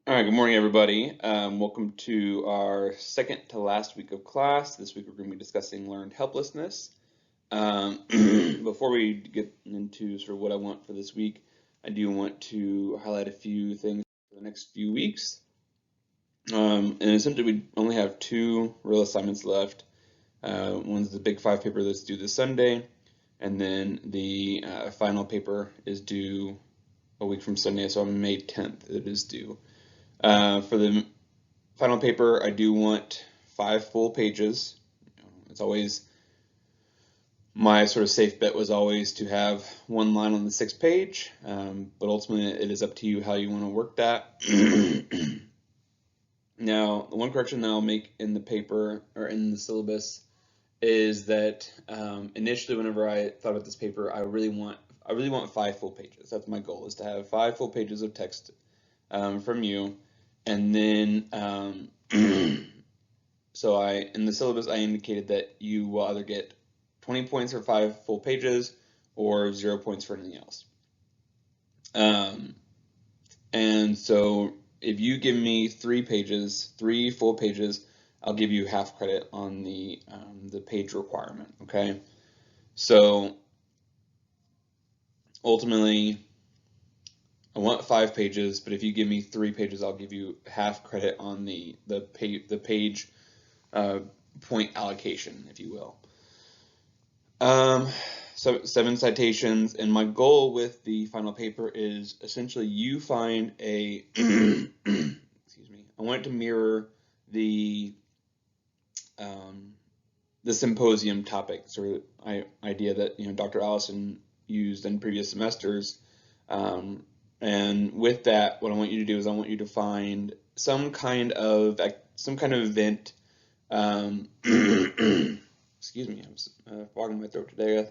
All right, good morning, everybody. Welcome to our second to last week of class. This week we're going to be discussing learned helplessness. Before we get into sort of what I want for this week, I do want to highlight a few things for the next few weeks. And essentially, we only have two real assignments left. One's the Big Five paper that's due this Sunday, and then the final paper is due a week from Sunday, so on May 10th it is due. For the final paper, I do want 5 full pages. It's always my sort of safe bet was always to have one line on the 6th page, but ultimately it is up to you how you want to work that. Now, the one correction that I'll make in the paper or in the syllabus is that initially, whenever I thought about this paper, I really want 5 full pages. That's my goal, is to have 5 full pages of text from you, and then so in the syllabus I indicated that you will either get 20 points for 5 full pages or 0 points for anything else. And so if you give me 3 full pages, I'll give you half credit on the page requirement. Okay, so ultimately I want 5 pages, but if you give me 3 pages, I'll give you half credit on the page point allocation, if you will. So 7 citations, and my goal with the final paper is essentially you find a excuse me. I want it to mirror the symposium topic, sort of idea that Dr. Allison used in previous semesters. And with that, what I want you to do is I want you to find some kind of event. Excuse me, I'm fogging my throat today.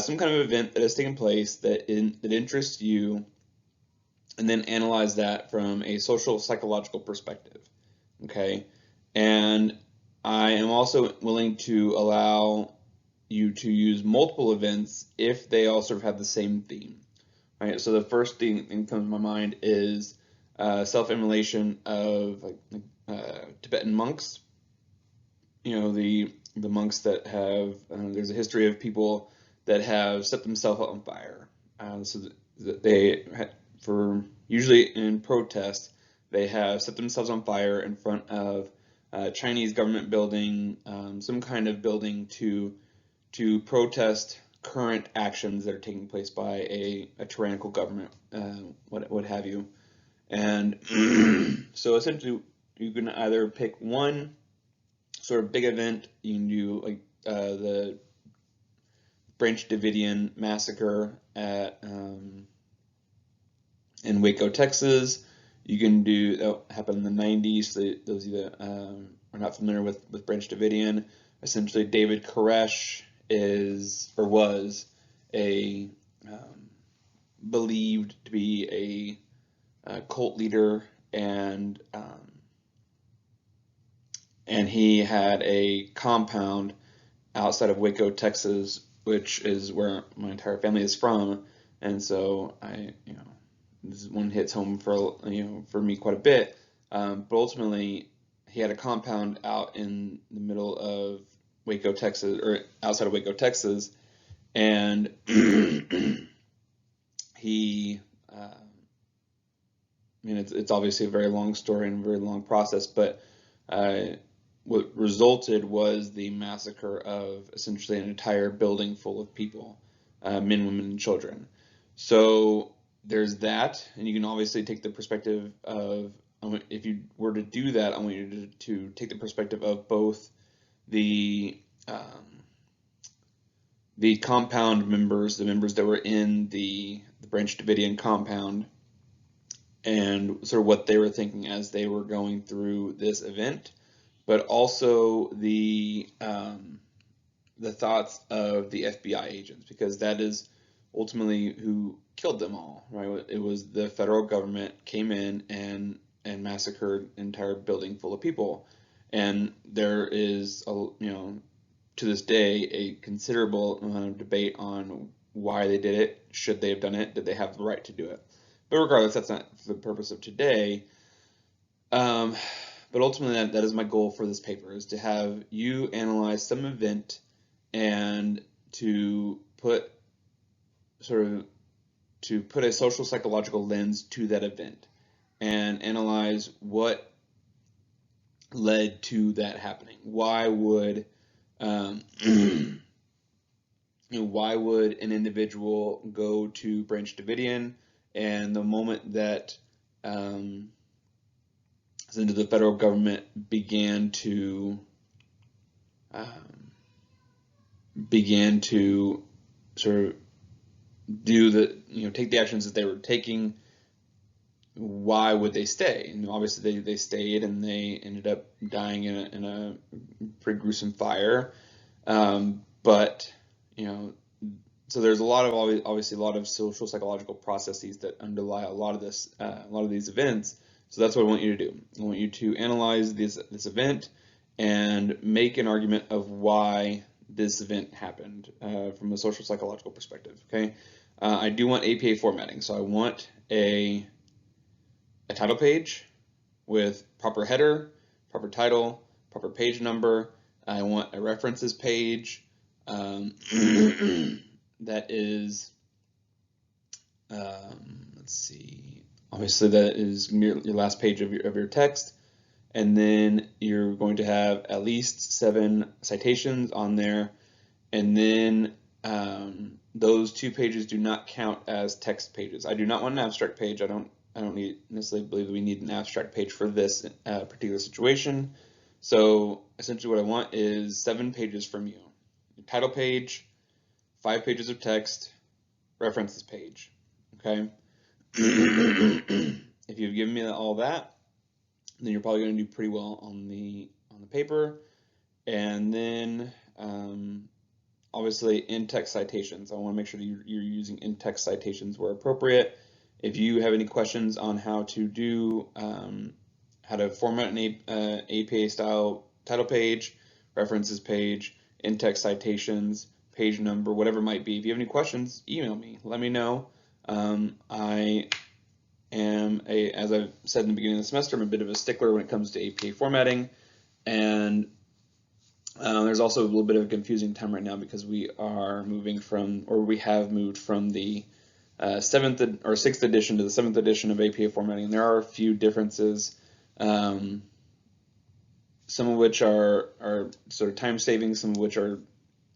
Some kind of event that has taken place that interests you, and then analyze that from a social psychological perspective. Okay, and I am also willing to allow you to use multiple events if they all sort of have the same theme. Right, so the first thing that comes to my mind is self-immolation of Tibetan monks. The monks that have there's a history of people that have set themselves on fire. So that they for usually in protest, they have set themselves on fire in front of a Chinese government building, some kind of building to protest current actions that are taking place by a tyrannical government, what have you. And so essentially, you can either pick one sort of big event. You can do like the Branch Davidian massacre in Waco, Texas. You can do that happened in the 90s. So those of you that are not familiar with Branch Davidian, essentially David Koresh is or was a believed to be a cult leader, and he had a compound outside of Waco, Texas, which is where my entire family is from, and so this one hits home for me quite a bit. But ultimately, he had a compound out in the middle of Waco, Texas, or outside of Waco, Texas, and he. It's obviously a very long story and a very long process, but what resulted was the massacre of essentially an entire building full of people, men, women, and children. So there's that, and you can obviously take the perspective of, if you were to do that, I want you to take the perspective of both the compound members, the members that were in the Branch Davidian compound, and sort of what they were thinking as they were going through this event, but also the thoughts of the FBI agents, because that is ultimately who killed them all, right? It was the federal government came in and massacred an entire building full of people, and there is to this day a considerable amount of debate on why they did it, should they have done it, did they have the right to do it. But regardless, that's not the purpose of today. Um, but ultimately, that is my goal for this paper, is to have you analyze some event and to put sort of to put a social psychological lens to that event and analyze what led to that happening. Why would why would an individual go to Branch Davidian, and the moment that the federal government began to sort of do take the actions that they were taking, why would they stay? And obviously they stayed, and they ended up dying in a pretty gruesome fire. But so there's a lot of obviously a lot of social psychological processes that underlie a lot of these events. So that's what I want you to do. I want you to analyze this event and make an argument of why this event happened from a social psychological perspective. Okay, I do want APA formatting, so I want a title page with proper header, proper title, proper page number. I want a references page that is, let's see, obviously that is your last page of your text. And then you're going to have at least 7 citations on there. And then those 2 pages do not count as text pages. I do not want an abstract page. I don't necessarily believe that we need an abstract page for this particular situation. So essentially what I want is 7 pages from you. Your title page, 5 pages of text, references page. Okay? If you've given me all that, then you're probably going to do pretty well on the paper. And then obviously in-text citations. I want to make sure that you're using in-text citations where appropriate. If you have any questions on how to do how to format an APA style title page, references page, in-text citations, page number, whatever it might be, if you have any questions, email me. Let me know. I am as I've said in the beginning of the semester, I'm a bit of a stickler when it comes to APA formatting, and there's also a little bit of a confusing time right now because we have moved from the 7th or 6th edition to the 7th edition of APA formatting. There are a few differences, some of which are sort of time saving, some of which are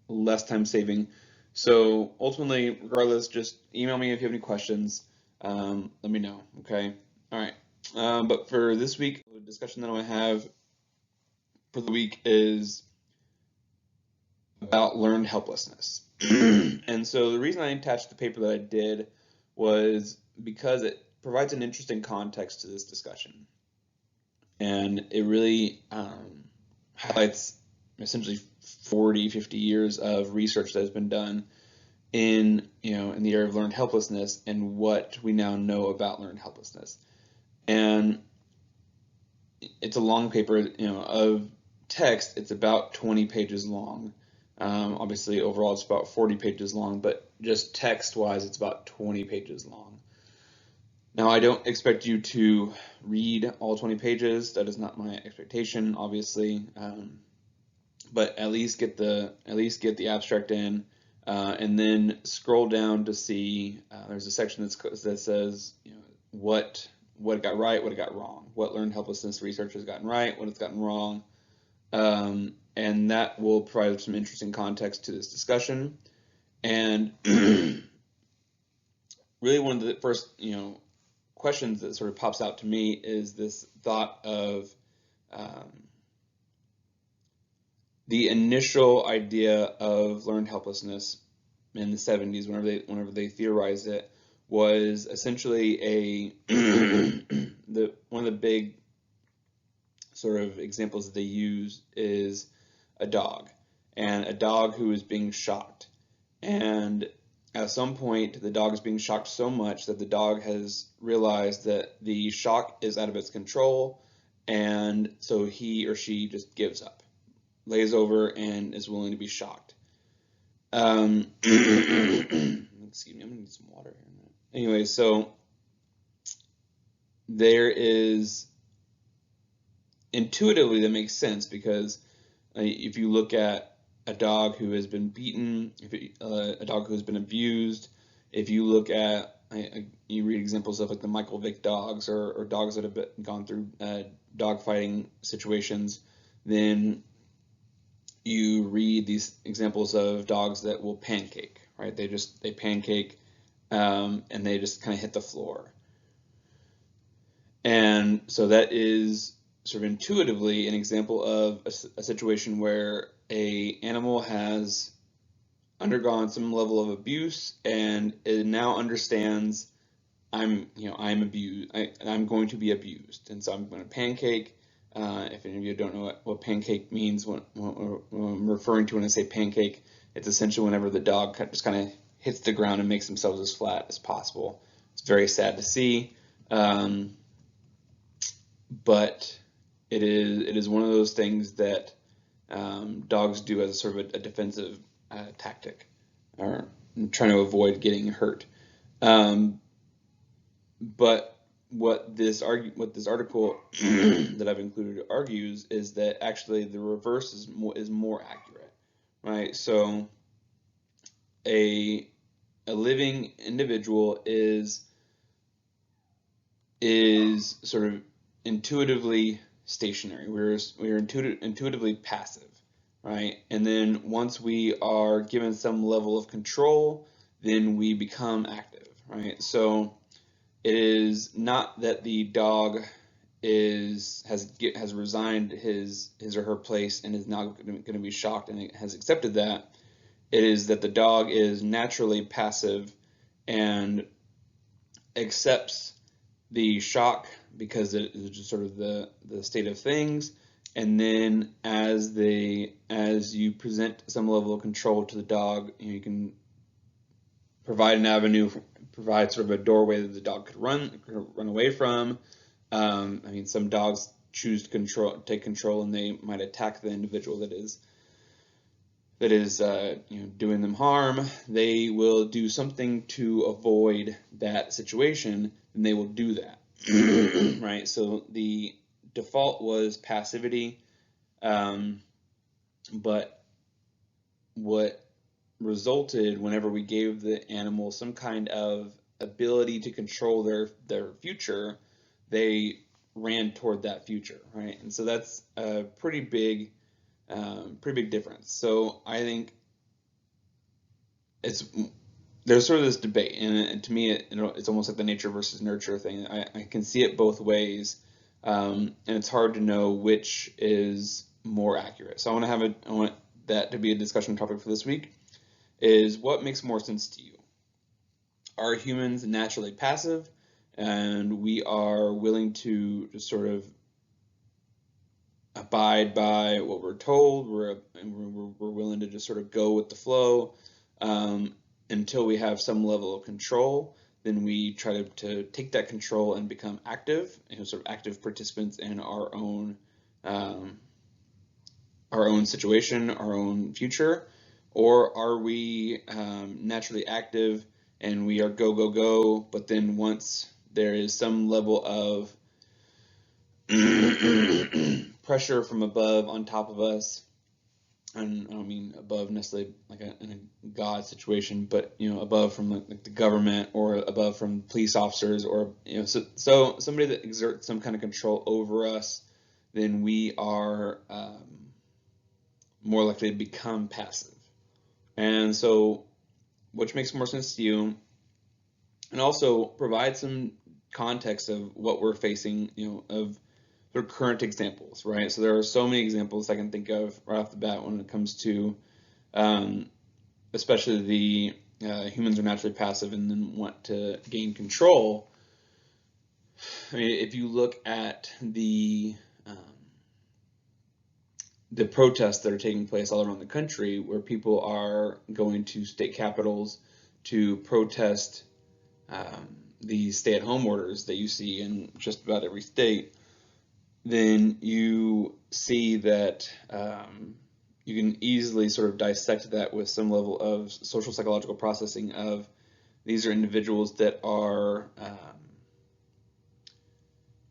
less time saving. So ultimately, regardless, just email me if you have any questions. Let me know. Okay. All right. But for this week, the discussion that I have for the week is about learned helplessness. And so the reason I attached the paper that I did was because it provides an interesting context to this discussion. And it really highlights essentially 40, 50 years of research that has been done in the area of learned helplessness and what we now know about learned helplessness. And it's a long paper, of text. It's about 20 pages long. Obviously, overall, it's about 40 pages long, but just text-wise, it's about 20 pages long. Now, I don't expect you to read all 20 pages. That is not my expectation, obviously, but at least get the abstract in, and then scroll down to see. There's a section that says, what it got right, what it got wrong, what learned helplessness research has gotten right, what it's gotten wrong. And that will provide some interesting context to this discussion. And really one of the first, questions that sort of pops out to me is this thought of the initial idea of learned helplessness in the 70s, whenever they theorized it, was essentially one of the big sort of examples that they use is a dog who is being shocked. And at some point, the dog is being shocked so much that the dog has realized that the shock is out of its control, and so he or she just gives up, lays over, and is willing to be shocked. Excuse me, I'm gonna need some water here in a minute. Anyway, so there is intuitively that makes sense because if you look at a dog who has been beaten, a dog who has been abused, if you look at you read examples of like the Michael Vick dogs or dogs that have gone through dog fighting situations, then you read these examples of dogs that will pancake, right? They pancake and they just kind of hit the floor. And so that is sort of intuitively an example of a situation where a animal has undergone some level of abuse and it now understands I'm abused. I'm going to be abused, and so I'm going to pancake. If any of you don't know what pancake means, when I'm referring to when I say pancake, it's essentially whenever the dog just kind of hits the ground and makes themselves as flat as possible. It's very sad to see, but it is one of those things that dogs do as a sort of a defensive tactic, or trying to avoid getting hurt. But what this article that I've included argues is that actually the reverse is more accurate, right? So a living individual is sort of intuitively stationary. We're intuitively passive, right? And then once we are given some level of control, then we become active, right? So it is not that the dog has resigned his or her place and is now going to be shocked and has accepted that. It is that the dog is naturally passive and accepts the shock because it is just sort of the state of things. And then as you present some level of control to the dog, you can provide an avenue, provide sort of a doorway that the dog could run away from. I mean, some dogs choose to take control, and they might attack the individual that is doing them harm. They will do something to avoid that situation, and they will do that, right? So the default was passivity, but what resulted whenever we gave the animal some kind of ability to control their future, they ran toward that future, right? And so that's a pretty big difference. So I think there's sort of this debate, and to me, it's almost like the nature versus nurture thing. I can see it both ways, and it's hard to know which is more accurate. So I want that to be a discussion topic for this week. Is what makes more sense to you? Are humans naturally passive, and we are willing to just sort of abide by what we're told? We're willing to just sort of go with the flow until we have some level of control. Then we try to take that control and become active, sort of active participants in our own situation, our own future. Or are we naturally active and we are go, go, go, but then once there is some level of pressure from above on top of us, and I don't mean above necessarily like in a God situation, but above from like the government, or above from police officers, or so somebody that exerts some kind of control over us, then we are more likely to become passive. And so, which makes more sense to you? And also provide some context of what we're facing, of their current examples, right? So there are so many examples I can think of right off the bat when it comes to, especially the humans are naturally passive and then want to gain control. I mean, if you look at the protests that are taking place all around the country, where people are going to state capitals to protest the stay-at-home orders that you see in just about every state, then you see that you can easily sort of dissect that with some level of social psychological processing of these are individuals that are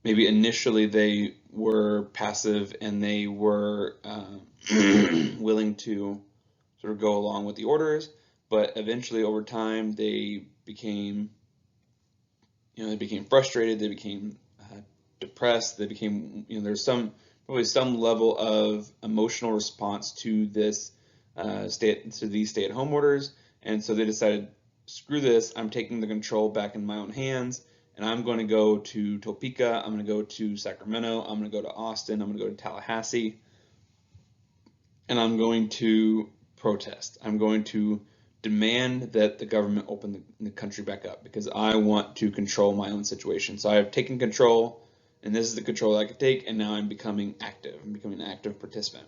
maybe initially they were passive and they were willing to sort of go along with the orders, but eventually over time they became frustrated, they became depressed, they became, there's probably some level of emotional response to these stay-at-home orders, and so they decided, screw this, I'm taking the control back in my own hands, and I'm going to go to Topeka, I'm going to go to Sacramento, I'm going to go to Austin, I'm going to go to Tallahassee, and I'm going to protest. I'm going to demand that the government open the country back up because I want to control my own situation. So I have taken control, and this is the control I can take, and now I'm becoming active. I'm becoming an active participant.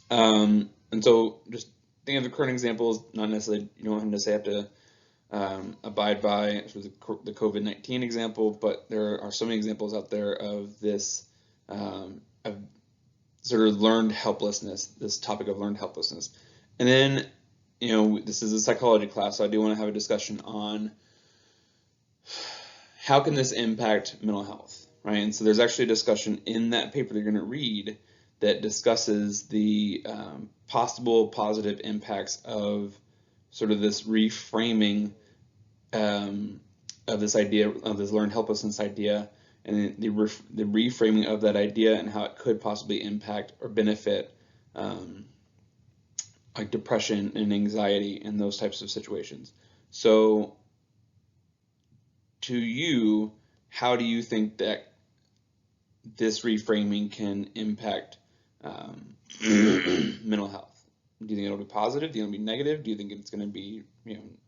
And so just think of the current examples, not necessarily, you don't necessarily have to abide by sort of the COVID-19 example, but there are so many examples out there of this, of sort of learned helplessness, this topic of learned helplessness. And then, this is a psychology class, so I do want to have a discussion on how can this impact mental health, right? And so there's actually a discussion in that paper that you're going to read that discusses the possible positive impacts of sort of this reframing of this idea, of this learned helplessness idea, and the reframing of that idea and how it could possibly impact or benefit like depression and anxiety in those types of situations. So to you, how do you think that this reframing can impact mental health? Do you think it'll be positive? Do you think it'll be negative? Do you think it's going to be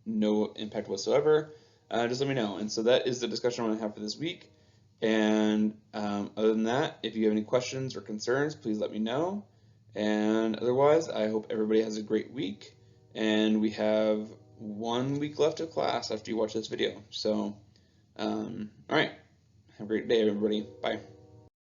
no impact whatsoever? Just let me know. And so that is the discussion I'm going to have for this week. And other than that, if you have any questions or concerns, please let me know. And otherwise, I hope everybody has a great week. And we have 1 week left of class after you watch this video. So, all right. Have a great day, everybody. Bye.